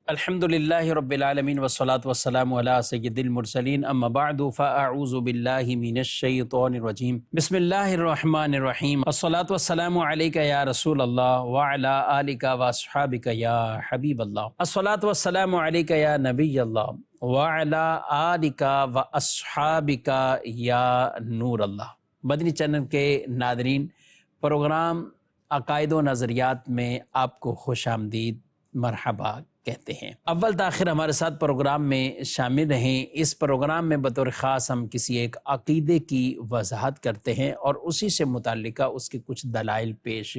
الحمدللہ رب العالمین والصلاة والسلام علی سید المرسلین اما بعد فاعوذ باللہ من الشیطان الرجیم بسم اللہ الرحمن الرحیم الصلاة والسلام علیک یا رسول اللہ وعلی آلک واصحابک یا حبیب اللہ الصلاة والسلام علیک یا نبی اللہ وعلی آلک واصحابک یا نور اللہ۔ مدنی چینل کے ناظرین، پروگرام عقائد و نظریات میں آپ کو خوش آمدید، مرحبا کہتے ہیں۔ اول تاخیر ہمارے ساتھ پروگرام میں شامل رہیں۔ اس پروگرام میں بطور خاص ہم کسی ایک عقیدے کی وضاحت کرتے ہیں اور اسی سے متعلقہ اس کے کچھ دلائل پیش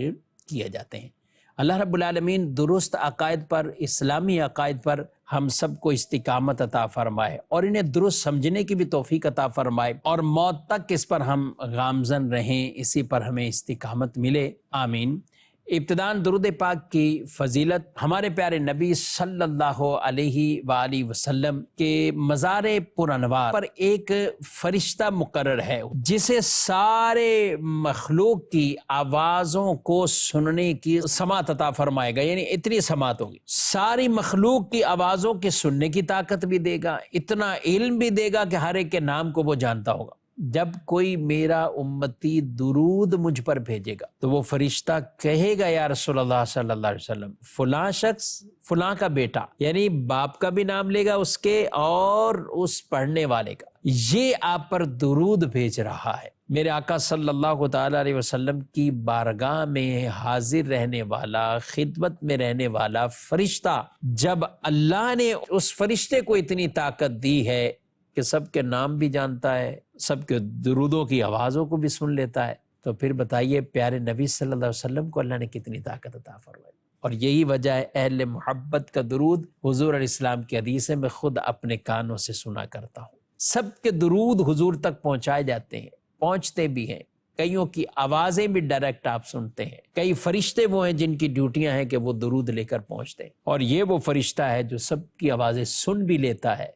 کیے جاتے ہیں۔ اللہ رب العالمین درست عقائد پر، اسلامی عقائد پر ہم سب کو استقامت عطا فرمائے اور انہیں درست سمجھنے کی بھی توفیق عطا فرمائے اور موت تک اس پر ہم گامزن رہیں، اسی پر ہمیں استقامت ملے، آمین۔ ابتداً درود پاک کی فضیلت ہمارے پیارے نبی صلی اللہ علیہ وآلہ وسلم کے مزار پرانوار پر ایک فرشتہ مقرر ہے جسے سارے مخلوق کی آوازوں کو سننے کی سماعت عطا فرمائے گا، یعنی اتنی سماعت ہوگی، ساری مخلوق کی آوازوں کے سننے کی طاقت بھی دے گا، اتنا علم بھی دے گا کہ ہر ایک کے نام کو وہ جانتا ہوگا۔ جب کوئی میرا امتی درود مجھ پر بھیجے گا تو وہ فرشتہ کہے گا یا رسول اللہ صلی اللہ علیہ وسلم فلاں شخص فلاں کا بیٹا، یعنی باپ کا بھی نام لے گا اس کے اور اس پڑھنے والے کا، یہ آپ پر درود بھیج رہا ہے۔ میرے آقا صلی اللہ تعالی علیہ وسلم کی بارگاہ میں حاضر رہنے والا، خدمت میں رہنے والا فرشتہ، جب اللہ نے اس فرشتے کو اتنی طاقت دی ہے کہ سب کے نام بھی جانتا ہے، سب کے درودوں کی آوازوں کو بھی سن لیتا ہے، تو پھر بتائیے پیارے نبی صلی اللہ علیہ وسلم کو اللہ نے کتنی طاقت عطا فرمائی۔ اور یہی وجہ ہے اہل محبت کا درود حضور علیہ السلام کی حدیث ہے، میں خود اپنے کانوں سے سنا کرتا ہوں۔ سب کے درود حضور تک پہنچائے جاتے ہیں، پہنچتے بھی ہیں، کئیوں کی آوازیں بھی ڈائریکٹ آپ سنتے ہیں، کئی فرشتے وہ ہیں جن کی ڈیوٹیاں ہیں کہ وہ درود لے کر پہنچتے ہیں، اور یہ وہ فرشتہ ہے جو سب کی آوازیں سن بھی لیتا ہے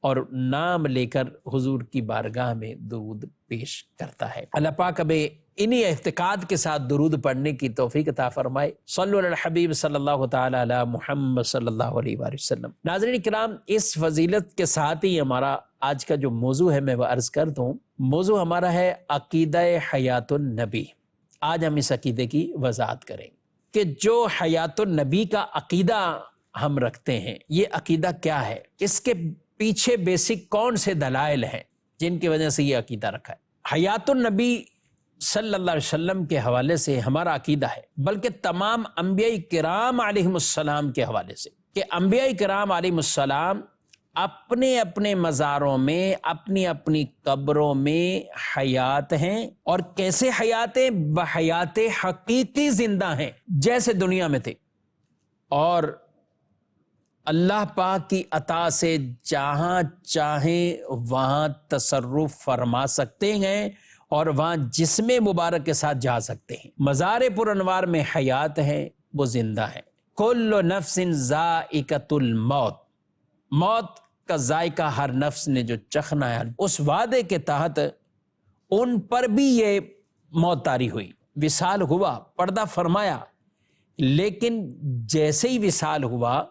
اور نام لے کر حضور کی بارگاہ میں درود پیش کرتا ہے۔ اللہ پاک ہمیں انہی اعتقاد کے ساتھ درود پڑھنے کی توفیق عطا فرمائے۔ صلو علی الحبیب صلی اللہ تعالی علی محمد صلی اللہ علیہ وآلہ وسلم۔ ناظرین کرام، اس فضیلت کے ساتھ ہی ہمارا آج کا جو موضوع ہے میں وہ عرض کر دوں۔ موضوع ہمارا ہے عقیدہ حیات النبی۔ آج ہم اس عقیدے کی وضاحت کریں کہ جو حیات النبی کا عقیدہ ہم رکھتے ہیں، یہ عقیدہ کیا ہے، اس کے پیچھے بیسک کون سے دلائل ہیں جن کی وجہ سے یہ عقیدہ رکھا ہے۔ حیات النبی صلی اللہ علیہ وسلم کے حوالے سے ہمارا عقیدہ ہے، بلکہ تمام انبیاء کرام علیہم السلام کے حوالے سے، کہ انبیاء کرام علیہم السلام اپنے اپنے مزاروں میں، اپنی اپنی قبروں میں حیات ہیں، اور کیسے حیات ہیں؟ بحیات حقیقی زندہ ہیں، جیسے دنیا میں تھے، اور اللہ پاک کی عطا سے جہاں چاہیں وہاں تصرف فرما سکتے ہیں اور وہاں جسم مبارک کے ساتھ جا سکتے ہیں۔ مزار پر انوار میں حیات ہیں، وہ زندہ ہیں۔ کل نفس ذائقۃ الموت، موت کا ذائقہ ہر نفس نے جو چکھنا ہے، اس وعدے کے تحت ان پر بھی یہ موت طاری ہوئی، وصال ہوا، پردہ فرمایا، لیکن جیسے ہی وصال ہوا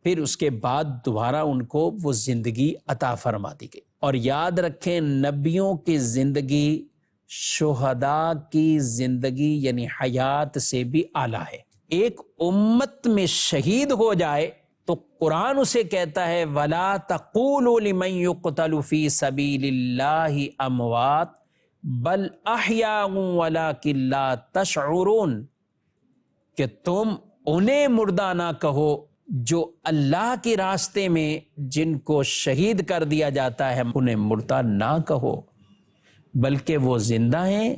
پھر اس کے بعد دوبارہ ان کو وہ زندگی عطا فرما دی گئی۔ اور یاد رکھیں، نبیوں کی زندگی شہداء کی زندگی یعنی حیات سے بھی اعلیٰ ہے۔ ایک امت میں شہید ہو جائے تو قرآن اسے کہتا ہے وَلَا تَقُولُوا لِمَنْ يُقْتَلُ فِي سَبِيلِ اللَّهِ أَمْوَاتٌ بَلْ أَحْيَاءٌ وَلَكِنْ لَا تَشْعُرُونَ، کہ تم انہیں مردہ نہ کہو جو اللہ کے راستے میں جن کو شہید کر دیا جاتا ہے، انہیں مردہ نہ کہو، بلکہ وہ زندہ ہیں،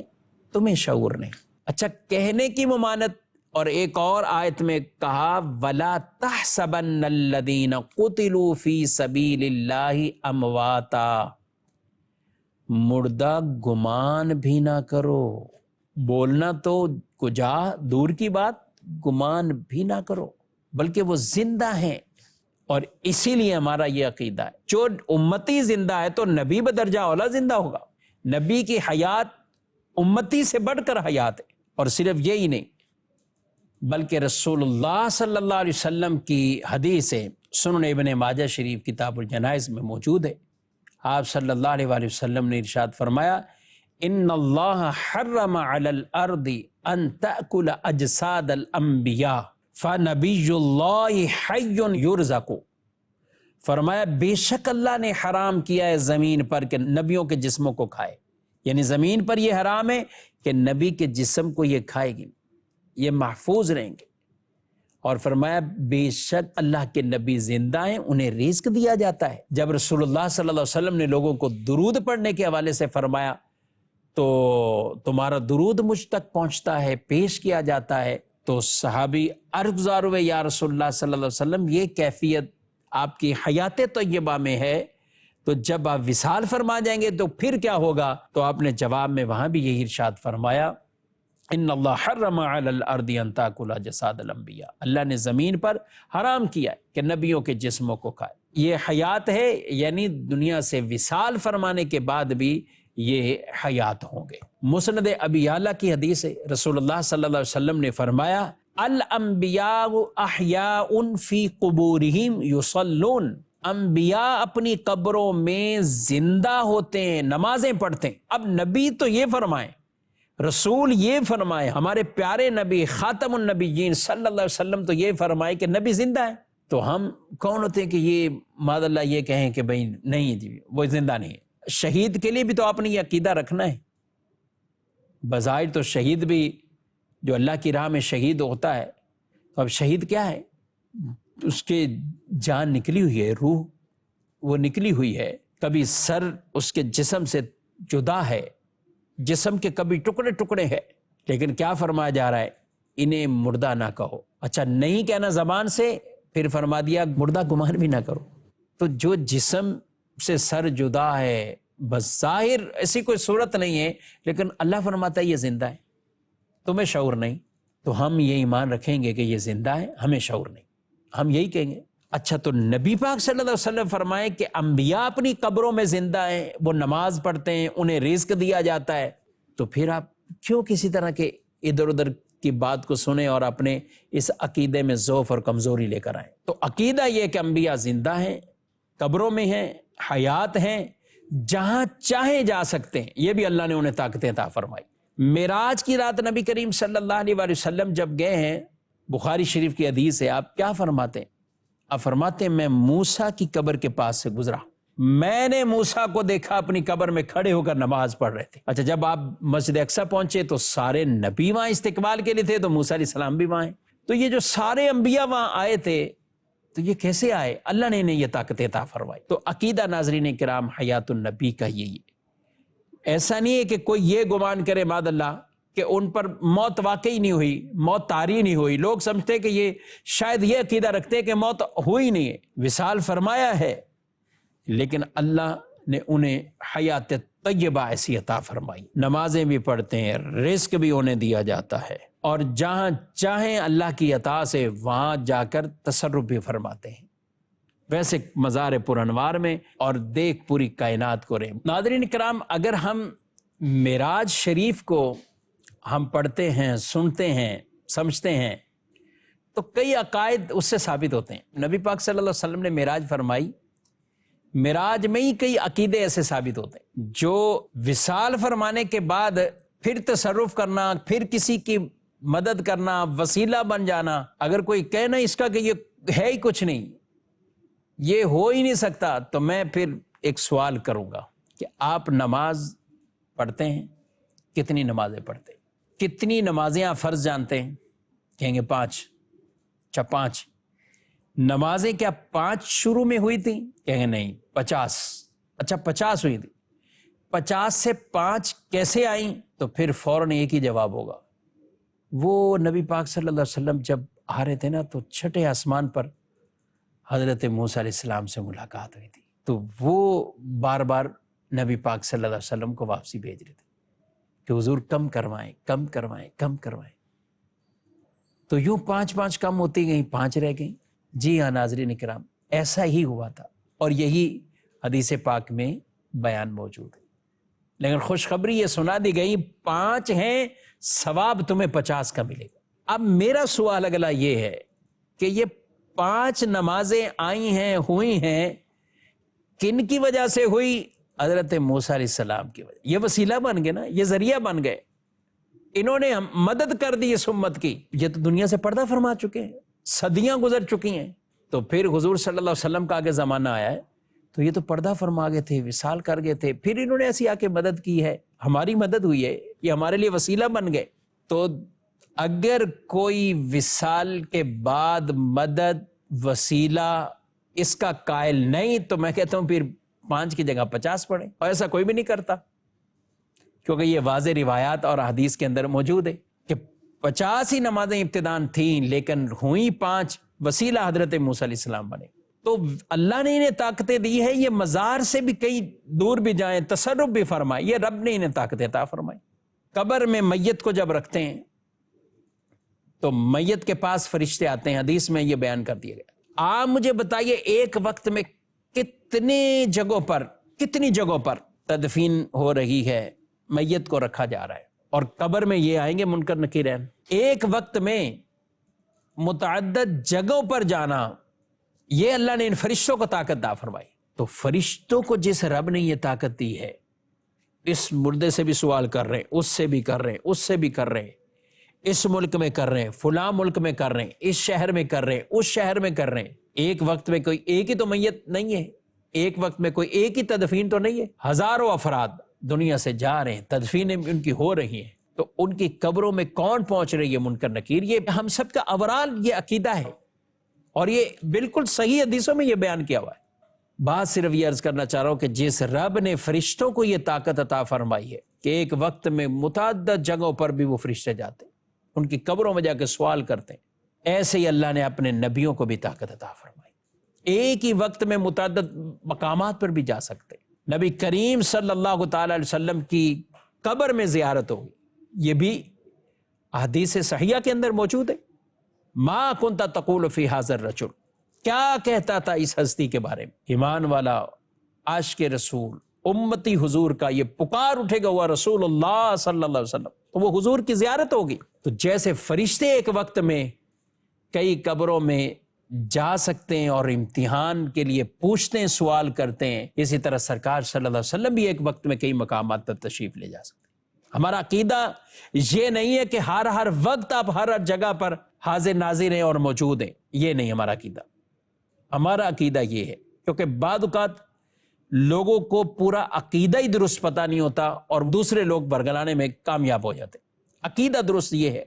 تمہیں شعور نہیں۔ اچھا، کہنے کی ممانت، اور ایک اور آیت میں کہا وَلَا تَحْسَبَنَّ الَّذِينَ قُتِلُوا فِي سَبِيلِ اللَّهِ أَمْوَاتًا، مردہ گمان بھی نہ کرو۔ بولنا تو کجا دور کی بات، گمان بھی نہ کرو، بلکہ وہ زندہ ہیں۔ اور اسی لیے ہمارا یہ عقیدہ ہے، جو امتی زندہ ہے تو نبی بدرجہ اولا زندہ ہوگا۔ نبی کی حیات امتی سے بڑھ کر حیات ہے، اور صرف یہی نہیں، بلکہ رسول اللہ صلی اللہ علیہ وسلم کی حدیث ہے، سنن ابن ماجہ شریف کتاب الجنائز میں موجود ہے۔ آپ صلی اللہ علیہ وآلہ وسلم نے ارشاد فرمایا، ان اللہ حرم علی الارض ان تأکل اجساد الانبیاء فنبی اللہ حی یرزق۔ فرمایا بے شک اللہ نے حرام کیا ہے زمین پر کہ نبیوں کے جسموں کو کھائے، یعنی زمین پر یہ حرام ہے کہ نبی کے جسم کو یہ کھائے گی، یہ محفوظ رہیں گے۔ اور فرمایا بے شک اللہ کے نبی زندہ ہیں، انہیں رزق دیا جاتا ہے۔ جب رسول اللہ صلی اللہ علیہ وسلم نے لوگوں کو درود پڑھنے کے حوالے سے فرمایا تو تمہارا درود مجھ تک پہنچتا ہے، پیش کیا جاتا ہے، تو صحابی عرض گزار ہوئے یا رسول اللہ صلی اللہ علیہ وسلم یہ کیفیت آپ کی حیات طیبہ میں ہے، تو جب آپ وصال فرما جائیں گے تو پھر کیا ہوگا؟ تو آپ نے جواب میں وہاں بھی یہی ارشاد فرمایا، ان اللہ حرم علی الارض ان تاکل اجساد الانبیاء، اللہ نے زمین پر حرام کیا ہے کہ نبیوں کے جسموں کو کھائے۔ یہ حیات ہے، یعنی دنیا سے وصال فرمانے کے بعد بھی یہ حیات ہوں گے۔ مسند ابی اعلیٰ کی حدیث ہے، رسول اللہ صلی اللہ علیہ وسلم نے فرمایا، الانبیاء احیاء فی قبورہم یصلون، انبیاء اپنی قبروں میں زندہ ہوتے ہیں، نمازیں پڑھتے ہیں۔ اب نبی تو یہ فرمائیں، رسول یہ فرمائے، ہمارے پیارے نبی خاتم النبیین صلی اللہ علیہ وسلم تو یہ فرمائے کہ نبی زندہ ہے، تو ہم کون ہوتے ہیں کہ یہ معاذ اللہ یہ کہیں کہ بھئی نہیں جی وہ زندہ نہیں ہے؟ شہید کے لیے بھی تو آپ نے یہ عقیدہ رکھنا ہے۔ بظاہر تو شہید بھی جو اللہ کی راہ میں شہید ہوتا ہے، تو اب شہید کیا ہے؟ اس کے جان نکلی ہوئی ہے، روح وہ نکلی ہوئی ہے، کبھی سر اس کے جسم سے جدا ہے، جسم کے کبھی ٹکڑے ٹکڑے ہے، لیکن کیا فرمایا جا رہا ہے؟ انہیں مردہ نہ کہو۔ اچھا نہیں کہنا زبان سے، پھر فرما دیا مردہ گمان بھی نہ کرو۔ تو جو جسم سے سر جدا ہے، بظاہر ایسی کوئی صورت نہیں ہے، لیکن اللہ فرماتا ہے یہ زندہ ہے، تمہیں شعور نہیں، تو ہم یہ ایمان رکھیں گے کہ یہ زندہ ہے، ہمیں شعور نہیں، ہم یہی کہیں گے۔ اچھا تو نبی پاک صلی اللہ علیہ وسلم فرمائے کہ انبیاء اپنی قبروں میں زندہ ہیں، وہ نماز پڑھتے ہیں، انہیں رزق دیا جاتا ہے، تو پھر آپ کیوں کسی طرح کے ادھر ادھر کی بات کو سنیں اور اپنے اس عقیدے میں ضعف اور کمزوری لے کر آئیں؟ تو عقیدہ یہ کہ انبیاء زندہ ہیں، قبروں میں ہیں، حیات ہیں، جہاں چاہیں جا سکتے ہیں، یہ بھی اللہ نے انہیں طاقت عطا فرمائی۔ معراج کی رات نبی کریم صلی اللہ علیہ وآلہ وسلم جب گئے ہیں، بخاری شریف کی حدیث ہے، آپ کیا فرماتے ہیں؟ آپ فرماتے ہیں میں موسیٰ کی قبر کے پاس سے گزرا، میں نے موسیٰ کو دیکھا اپنی قبر میں کھڑے ہو کر نماز پڑھ رہے تھے۔ اچھا جب آپ مسجد اقصیٰ پہنچے تو سارے نبی وہاں استقبال کے لیے تھے، تو موسیٰ علیہ السلام بھی وہاں ہیں، تو یہ جو سارے انبیاء وہاں آئے تھے تو یہ کیسے آئے؟ اللہ نے انہیں یہ طاقت عطا فرمائی۔ تو عقیدہ ناظرین کرام حیات النبی کا یہی ہے۔ ایسا نہیں ہے کہ کوئی یہ گمان کرے معاذ اللہ کہ ان پر موت واقعی نہیں ہوئی، موت طاری نہیں ہوئی۔ لوگ سمجھتے کہ یہ شاید یہ عقیدہ رکھتے کہ موت ہوئی نہیں ہے، وصال فرمایا ہے، لیکن اللہ نے انہیں حیات طیبہ ایسی عطا فرمائی، نمازیں بھی پڑھتے ہیں، رزق بھی انہیں دیا جاتا ہے، اور جہاں چاہیں اللہ کی عطا سے وہاں جا کر تصرف بھی فرماتے ہیں، ویسے مزار پر انوار میں، اور دیکھ پوری کائنات کو رہے۔ ناظرین کرام، اگر ہم معراج شریف کو ہم پڑھتے ہیں، سنتے ہیں، سمجھتے ہیں، تو کئی عقائد اس سے ثابت ہوتے ہیں۔ نبی پاک صلی اللہ علیہ وسلم نے معراج فرمائی، معراج میں ہی کئی عقیدے ایسے ثابت ہوتے ہیں جو وصال فرمانے کے بعد پھر تصرف کرنا، پھر کسی کی مدد کرنا، وسیلہ بن جانا۔ اگر کوئی کہنا اس کا کہ یہ ہے ہی کچھ نہیں، یہ ہو ہی نہیں سکتا، تو میں پھر ایک سوال کروں گا کہ آپ نماز پڑھتے ہیں؟ کتنی نمازیں پڑھتے ہیں؟ کتنی نمازیں آپ فرض جانتے ہیں؟ کہیں گے 5۔ اچھا 5 نمازیں کیا 5 شروع میں ہوئی تھیں؟ کہیں گے نہیں 50۔ اچھا 50 ہوئی تھی، 50 سے 5 کیسے آئیں؟ تو پھر فوراً ایک ہی جواب ہوگا، وہ نبی پاک صلی اللہ علیہ وسلم جب آ رہے تھے نا تو چھٹے آسمان پر حضرت موسیٰ علیہ السلام سے ملاقات ہوئی تھی، تو وہ بار بار نبی پاک صلی اللہ علیہ وسلم کو واپسی بھیج رہے تھے کہ حضور کم کروائیں، کم کروائیں، کم کروائیں۔ تو یوں 5 کم ہوتی گئیں، 5 رہ گئیں۔ جی ہاں ناظرین کرام، ایسا ہی ہوا تھا، اور یہی حدیث پاک میں بیان موجود ہے۔ لیکن خوشخبری یہ سنا دی گئی 5 ہیں، ثواب تمہیں 50 کا ملے گا۔ اب میرا سوال اگلا یہ ہے کہ یہ 5 نمازیں آئی ہیں، ہوئی ہیں، کن کی وجہ سے ہوئی؟ حضرت موسیٰ علیہ السلام کی وجہ. یہ وسیلہ بن گئے نا، یہ ذریعہ بن گئے، انہوں نے مدد کر دی اس امت کی. یہ تو دنیا سے پردہ فرما چکے ہیں، صدیاں گزر چکی ہیں. تو پھر حضور صلی اللہ علیہ وسلم کا آگے زمانہ آیا ہے تو یہ تو پردہ فرما گئے تھے، وصال کر گئے تھے، پھر انہوں نے ایسی آ کے مدد کی ہے، ہماری مدد ہوئی ہے، یہ ہمارے لیے وسیلہ بن گئے. تو اگر کوئی وصال کے بعد مدد وسیلہ اس کا قائل نہیں تو میں کہتا ہوں پھر 5 کی جگہ 50 پڑھیں، اور ایسا کوئی بھی نہیں کرتا، کیونکہ یہ واضح روایات اور حدیث کے اندر موجود ہے کہ 50 ہی نمازیں ابتداً تھیں لیکن ہوئی 5، وسیلہ حضرت موسیٰ علیہ السلام بنے. تو اللہ نے انہیں طاقتیں دی ہے، یہ مزار سے بھی کئی دور بھی جائیں، تصرف بھی فرمائے، یہ رب نے انہیں طاقتیں عطا فرمائی. قبر میں میت کو جب رکھتے ہیں تو میت کے پاس فرشتے آتے ہیں، حدیث میں یہ بیان کر دیا گیا. آپ مجھے بتائیے ایک وقت میں کتنی جگہوں پر تدفین ہو رہی ہے، میت کو رکھا جا رہا ہے، اور قبر میں یہ آئیں گے منکر نکیر. ایک وقت میں متعدد جگہوں پر جانا، یہ اللہ نے ان فرشتوں کو طاقت عطا فرمائی. تو فرشتوں کو جس رب نے یہ طاقت دی ہے، اس مردے سے بھی سوال کر رہے ہیں، اس سے بھی کر رہے ہیں، اس سے بھی کر رہے ہیں، اس ملک میں کر رہے ہیں، فلاں ملک میں کر رہے ہیں، اس شہر میں کر رہے ہیں، اس شہر میں کر رہے ہیں. ایک وقت میں کوئی ایک ہی تو میت نہیں ہے، ایک وقت میں کوئی ایک ہی تدفین تو نہیں ہے، ہزاروں افراد دنیا سے جا رہے ہیں، تدفینیں ان کی ہو رہی ہیں. تو ان کی قبروں میں کون پہنچ رہی ہے منکر نکیر؟ یہ ہم سب کا اوورال یہ عقیدہ ہے، اور یہ بالکل صحیح حدیثوں میں یہ بیان کیا ہوا ہے. بات صرف یہ عرض کرنا چاہ رہا ہوں کہ جس رب نے فرشتوں کو یہ طاقت عطا فرمائی ہے کہ ایک وقت میں متعدد جگہوں پر بھی وہ فرشتے جاتے ہیں، ان کی قبروں میں جا کے سوال کرتے ہیں، ایسے ہی اللہ نے اپنے نبیوں کو بھی طاقت عطا فرمائی، ایک ہی وقت میں متعدد مقامات پر بھی جا سکتے. نبی کریم صلی اللہ تعالی علیہ وسلم کی قبر میں زیارت ہوگی، یہ بھی حدیث صحیحہ کے اندر موجود ہے. ما کنت تقول فی ھذا الرجل، کیا کہتا تھا اس ہستی کے بارے میں، ایمان والا، عاشق رسول، امتی حضور کا یہ پکار اٹھے گا، ہوا رسول اللہ صلی اللہ علیہ وسلم، تو وہ حضور کی زیارت ہوگی. تو جیسے فرشتے ایک وقت میں کئی قبروں میں جا سکتے ہیں اور امتحان کے لیے پوچھتے ہیں، سوال کرتے ہیں، اسی طرح سرکار صلی اللہ علیہ وسلم بھی ایک وقت میں کئی مقامات پر تشریف لے جا سکتے ہیں. ہمارا عقیدہ یہ نہیں ہے کہ ہر وقت آپ ہر جگہ پر حاضر ناظر ہیں اور موجود ہیں، یہ نہیں ہمارا عقیدہ. ہمارا عقیدہ یہ ہے، کیونکہ بعض اوقات لوگوں کو پورا عقیدہ ہی درست پتہ نہیں ہوتا اور دوسرے لوگ برگلانے میں کامیاب ہو جاتے. عقیدہ درست یہ ہے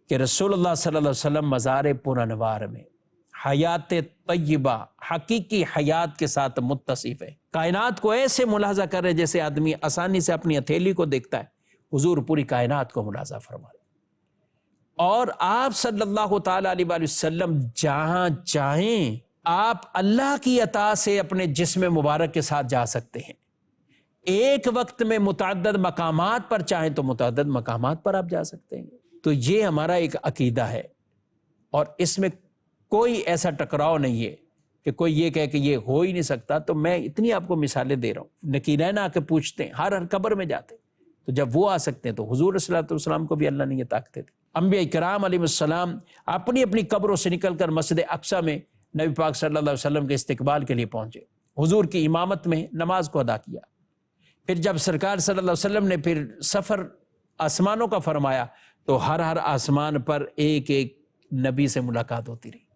کہ رسول اللہ صلی اللہ علیہ وسلم مزار پرانوار میں حیات طیبہ، حقیقی حیات کے ساتھ متصف ہے. کائنات کو ایسے ملاحظہ کر رہے جیسے آدمی آسانی سے اپنی ہتھیلی کو دیکھتا ہے، حضور پوری کائنات کو ملاحظہ فرما رہے. اور آپ صلی اللہ تعالی علیہ وآلہ وسلم جہاں چاہیں آپ اللہ کی عطا سے اپنے جسم مبارک کے ساتھ جا سکتے ہیں. ایک وقت میں متعدد مقامات پر چاہیں تو متعدد مقامات پر آپ جا سکتے ہیں. تو یہ ہمارا ایک عقیدہ ہے، اور اس میں کوئی ایسا ٹکراؤ نہیں ہے کہ کوئی یہ کہے کہ یہ ہو ہی نہیں سکتا. تو میں اتنی آپ کو مثالیں دے رہا ہوں. نکیرین آ کے پوچھتے ہیں، ہر قبر میں جاتے ہیں، تو جب وہ آ سکتے ہیں تو حضور صلی اللہ علیہ وسلم کو بھی اللہ نے یہ طاقتیں دی. انبیاء کرام علیہ السلام اپنی اپنی قبروں سے نکل کر مسجد اقصیٰ میں نبی پاک صلی اللہ علیہ وسلم کے استقبال کے لیے پہنچے، حضور کی امامت میں نماز کو ادا کیا. پھر جب سرکار صلی اللہ علیہ وسلم نے پھر سفر آسمانوں کا فرمایا تو ہر آسمان پر ایک ایک نبی سے ملاقات ہوتی رہی.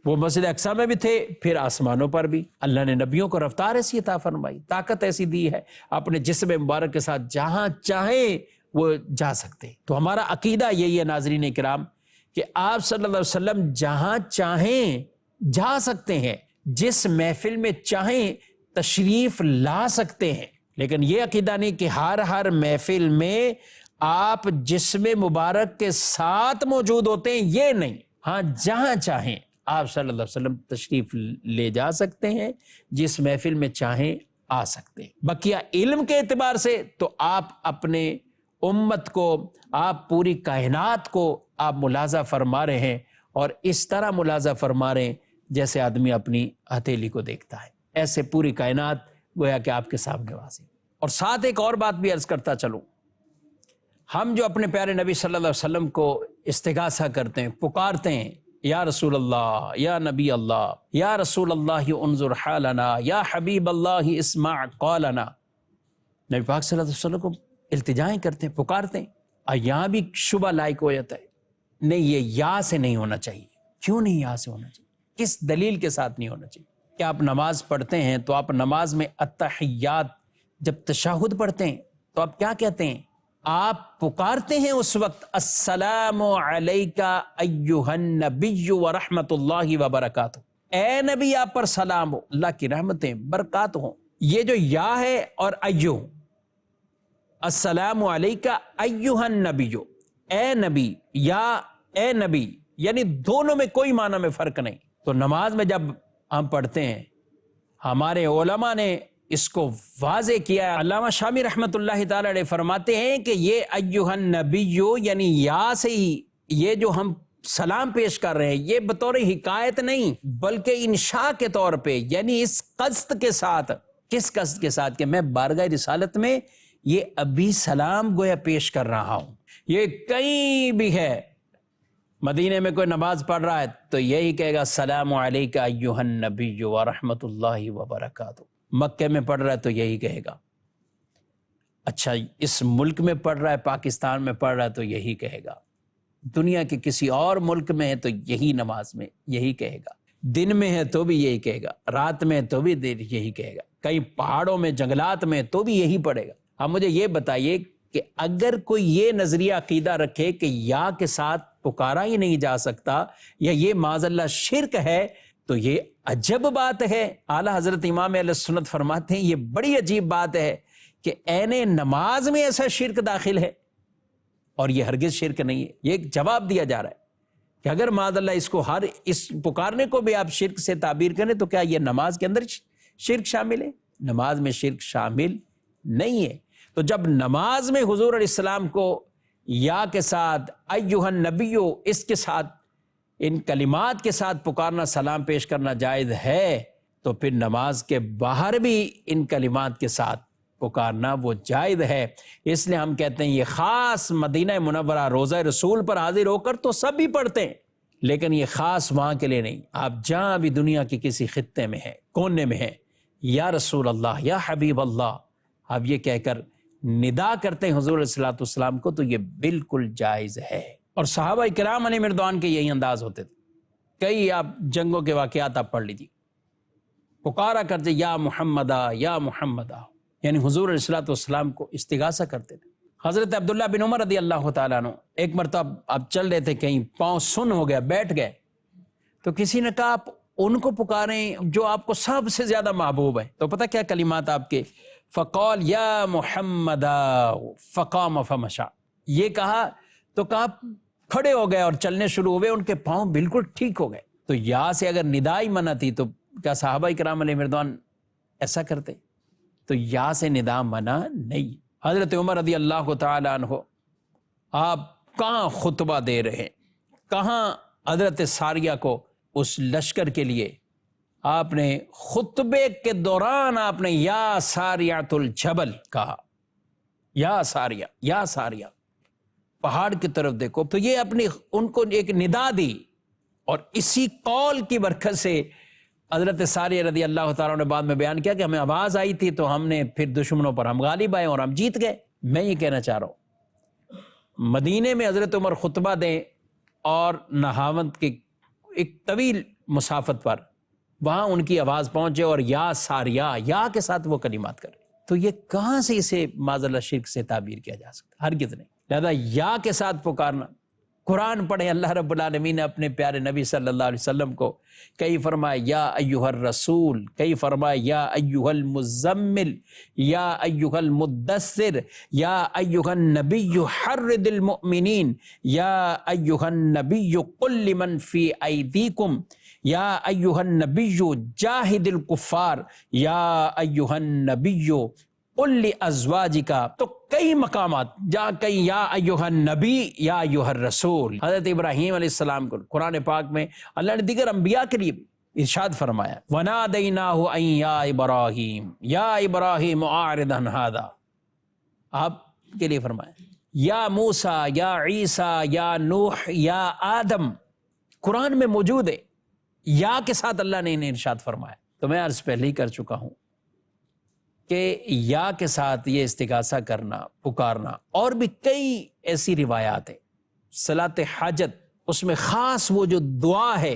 وہ مسجد اقصیٰ میں بھی تھے، پھر آسمانوں پر بھی. اللہ نے نبیوں کو رفتار ایسی عطا فرمائی، طاقت ایسی دی ہے، اپنے جسم مبارک کے ساتھ جہاں چاہیں وہ جا سکتے. تو ہمارا عقیدہ یہی ہے ناظرین کرام کہ آپ صلی اللہ علیہ وسلم جہاں چاہیں جا سکتے ہیں، جس محفل میں چاہیں تشریف لا سکتے ہیں. لیکن یہ عقیدہ نہیں کہ ہر محفل میں آپ جسم مبارک کے ساتھ موجود ہوتے ہیں، یہ نہیں. ہاں، جہاں چاہیں آپ صلی اللہ علیہ وسلم تشریف لے جا سکتے ہیں، جس محفل میں چاہیں آ سکتے ہیں. بقیہ علم کے اعتبار سے تو آپ اپنے امت کو، آپ پوری کائنات کو آپ ملاحظہ فرما رہے ہیں، اور اس طرح ملاحظہ فرما رہے ہیں جیسے آدمی اپنی ہتھیلی کو دیکھتا ہے. ایسے پوری کائنات گویا کہ آپ کے سامنے واضح. اور ساتھ ایک اور بات بھی عرض کرتا چلوں، ہم جو اپنے پیارے نبی صلی اللہ علیہ وسلم کو استغاثہ کرتے ہیں، پکارتے ہیں، یا رسول اللہ، یا نبی اللہ، یا رسول اللہ انظر حالنا، یا حبیب اللہ اسمع قولنا، نبی پاک صلی اللہ علیہ وسلم کو التجائیں کرتے ہیں، پکارتے ہیں۔ اور یہاں بھی شبہ لائق ہو جاتا ہے، نہیں یہ یا سے نہیں ہونا چاہیے۔ کیوں نہیں یا سے ہونا چاہیے؟ کس دلیل کے ساتھ نہیں ہونا چاہیے؟ کہ آپ نماز پڑھتے ہیں تو آپ نماز میں التحیات، جب تشہد پڑھتے ہیں تو آپ کیا کہتے ہیں؟ آپ پکارتے ہیں اس وقت السلام علیکہ ایہا النبی ورحمۃ اللہ وبرکاتہ، اے نبی آپ پر سلام ہو، اللہ کی رحمتیں برکات ہوں۔ یہ جو یا ہے اور ایو، السلام علیکہ ایہا النبی، اے نبی یا اے نبی، یعنی دونوں میں کوئی معنی میں فرق نہیں۔ تو نماز میں جب ہم پڑھتے ہیں، ہمارے علماء نے اس کو واضح کیا ہے۔ علامہ شامی رحمۃ اللہ تعالی علیہ فرماتے ہیں کہ یہ ایہا النبی یعنی یا سے ہی یہ جو ہم سلام پیش کر رہے ہیں، یہ بطور حکایت نہیں بلکہ انشاء کے طور پہ، یعنی اس قصد کے ساتھ۔ کس قصد کے ساتھ؟ کہ میں بارگاہ رسالت میں یہ ابھی سلام گویا پیش کر رہا ہوں۔ یہ کہیں بھی ہے، مدینے میں کوئی نماز پڑھ رہا ہے تو یہی کہے گا السلام علیکہ ایہا النبی ورحمۃ اللہ وبرکاتہ، مکے میں پڑھ رہا ہے تو یہی کہے گا، اچھا اس ملک میں پڑھ رہا ہے، پاکستان میں پڑھ رہا ہے تو یہی کہے گا، دنیا کے کسی اور ملک میں ہے تو یہی نماز میں یہی کہے گا، دن میں ہے تو بھی یہی کہے گا، رات میں تو بھی یہی کہے گا، کئی پہاڑوں میں جنگلات میں تو بھی یہی پڑھے گا۔ اب مجھے یہ بتائیے کہ اگر کوئی یہ نظریہ عقیدہ رکھے کہ یا کے ساتھ پکارا ہی نہیں جا سکتا یا یہ معاذ اللہ شرک ہے تو یہ عجب بات ہے۔ اعلیٰ حضرت امام اہل سنت فرماتے ہیں یہ بڑی عجیب بات ہے کہ عین نماز میں ایسا شرک داخل ہے، اور یہ ہرگز شرک نہیں ہے۔ یہ ایک جواب دیا جا رہا ہے کہ اگر معاذ اللہ اس کو اس پکارنے کو بھی آپ شرک سے تعبیر کریں تو کیا یہ نماز کے اندر شرک شامل ہے؟ نماز میں شرک شامل نہیں ہے۔ تو جب نماز میں حضور علیہ السلام کو یا کے ساتھ ایہا النبی اس کے ساتھ ان کلمات کے ساتھ پکارنا، سلام پیش کرنا جائز ہے، تو پھر نماز کے باہر بھی ان کلمات کے ساتھ پکارنا وہ جائز ہے۔ اس لیے ہم کہتے ہیں یہ خاص مدینہ منورہ روضہ رسول پر حاضر ہو کر تو سب بھی پڑھتے ہیں، لیکن یہ خاص وہاں کے لیے نہیں۔ آپ جہاں بھی دنیا کے کسی خطے میں ہیں، کونے میں ہیں، یا رسول اللہ، یا حبیب اللہ آپ یہ کہہ کر ندا کرتے ہیں حضور علیہ السلام کو، تو یہ بالکل جائز ہے۔ اور صحابہ کرام علیہم رضوان کے یہی انداز ہوتے تھے۔ کئی آپ جنگوں کے واقعات آپ پڑھ لیجیے، پکارا کرتے یا محمدہ یا محمدہ، یعنی حضور علیہ السلام کو استغاثہ کرتے تھے۔ حضرت عبداللہ بن عمر رضی اللہ تعالیٰ عنہ ایک مرتبہ آپ چل رہے تھے، کہیں پاؤں سن ہو گیا، بیٹھ گئے، تو کسی نے کہا آپ ان کو پکاریں جو آپ کو سب سے زیادہ محبوب ہے۔ تو پتہ کیا کلمات آپ کے؟ فقال یا محمد فقام فمشا، یہ کہا تو کہا کھڑے ہو گئے اور چلنے شروع ہوئے، ان کے پاؤں بالکل ٹھیک ہو گئے۔ تو یا سے اگر ندا ہی منع تھی تو کیا صحابہ کرام علیہ رضوان ایسا کرتے؟ تو یا سے ندا منع نہیں۔ حضرت عمر رضی اللہ تعالی عنہ آپ کہاں خطبہ دے رہے ہیں، کہاں حضرت ساریہ کو اس لشکر کے لیے آپ نے خطبے کے دوران آپ نے یا ساریۃ الجبل کہا، یا ساریہ، یا ساریہ، پہاڑ کی طرف دیکھو۔ تو یہ اپنی ان کو ایک ندا دی، اور اسی قول کی برکت سے حضرت ساریہ رضی اللہ تعالیٰ نے بعد میں بیان کیا کہ ہمیں آواز آئی تھی تو ہم نے پھر دشمنوں پر ہم غالب آئے اور ہم جیت گئے۔ میں یہ کہنا چاہ رہا ہوں مدینے میں حضرت عمر خطبہ دیں اور نہاوند کی ایک طویل مسافت پر وہاں ان کی آواز پہنچے اور یا ساریہ، یا کے ساتھ وہ کلمات کرے، تو یہ کہاں سے اسے معاذ اللہ شرک سے تعبیر کیا جا سکتا؟ ہرگز نہیں۔ لہذا یا کے ساتھ پکارنا، قرآن پڑھیں، اللہ رب العالمین نے اپنے پیارے نبی صلی اللہ علیہ وسلم کو کئی فرمایا یا ایہا الرسول، کئی فرمایا یا ایہا المزمل، یا ایہا المدثر، یا ایہا النبی حرد المؤمنین، یا ایہا النبی قل لمن فی ایدیکم، یا ایہا النبی جاہد الکفار، یا ایہا النبی قل لازواجک۔ تو کئی مقامات جہاں کہیں یا ایہا النبی یا ایہا الرسول۔ حضرت ابراہیم علیہ السلام کو قرآن پاک میں اللہ نے دیگر انبیاء کے لیے ارشاد فرمایا وَنَادَيْنَاهُ أَن يَا إِبْرَاهِيمُ يَا إِبْرَاهِيمُ أَعْرِضْ عَنْ هَذَا، آپ کے لیے فرمایا یا موسیٰ یا عیسیٰ یا نوح یا آدم قرآن میں موجود ہے، یا کے ساتھ اللہ نے انہیں ارشاد فرمایا۔ تو میں عرض پہلے ہی کر چکا ہوں کہ یا کے ساتھ یہ استغاثہ کرنا، پکارنا، اور بھی کئی ایسی روایات ہیں۔ صلاۃ حاجت، اس میں خاص وہ جو دعا ہے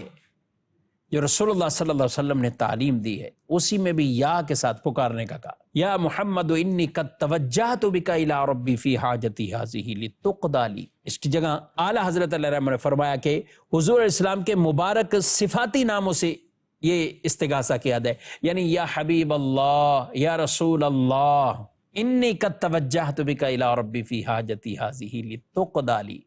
جو رسول اللہ صلی اللہ علیہ وسلم نے تعلیم دی ہے، اسی میں بھی یا کے ساتھ پکارنے کا کہا۔ یا محمد انی قد توجہت بک الی ربی فی حاجتی ہذہ لتقضی لی۔ اس کی جگہ اعلیٰ حضرت علیہ الرحمہ نے فرمایا کہ حضور علیہ السلام کے مبارک صفاتی ناموں سے یہ استغاثہ کیا جائے، یعنی یا حبیب اللہ، یا رسول اللہ، انی قد توجہت بک الی ربی فی حاجتی ہذہ لتقضی لی۔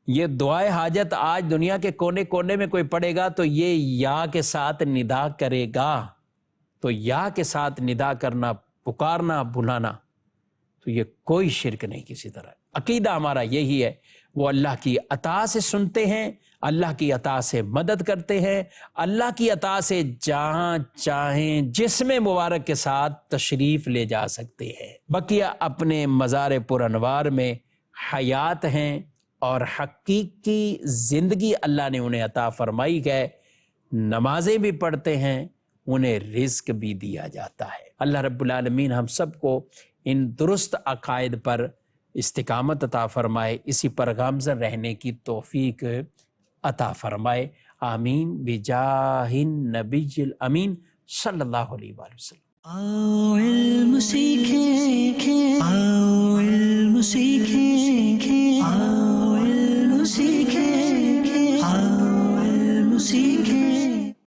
یہ دعائے حاجت آج دنیا کے کونے کونے میں کوئی پڑھے گا تو یہ یا کے ساتھ ندا کرے گا۔ تو یا کے ساتھ ندا کرنا، پکارنا، بلانا، تو یہ کوئی شرک نہیں کسی طرح۔ عقیدہ ہمارا یہی ہے، وہ اللہ کی عطا سے سنتے ہیں، اللہ کی عطا سے مدد کرتے ہیں، اللہ کی عطا سے جہاں چاہیں جسم مبارک کے ساتھ تشریف لے جا سکتے ہیں۔ بقیہ اپنے مزار پر انوار میں حیات ہیں اور حقیقی زندگی اللہ نے انہیں عطا فرمائی ہے، نمازیں بھی پڑھتے ہیں، انہیں رزق بھی دیا جاتا ہے۔ اللہ رب العالمین ہم سب کو ان درست عقائد پر استقامت عطا فرمائے، اسی پر گامزن رہنے کی توفیق عطا فرمائے، آمین بجاہ النبی الامین صلی اللہ علیہ وآلہ وسلم۔ آؤ علم سیکھیں، آؤ علم سیکھیں، آؤ علم سیکھیں، آؤ علم سیکھیں۔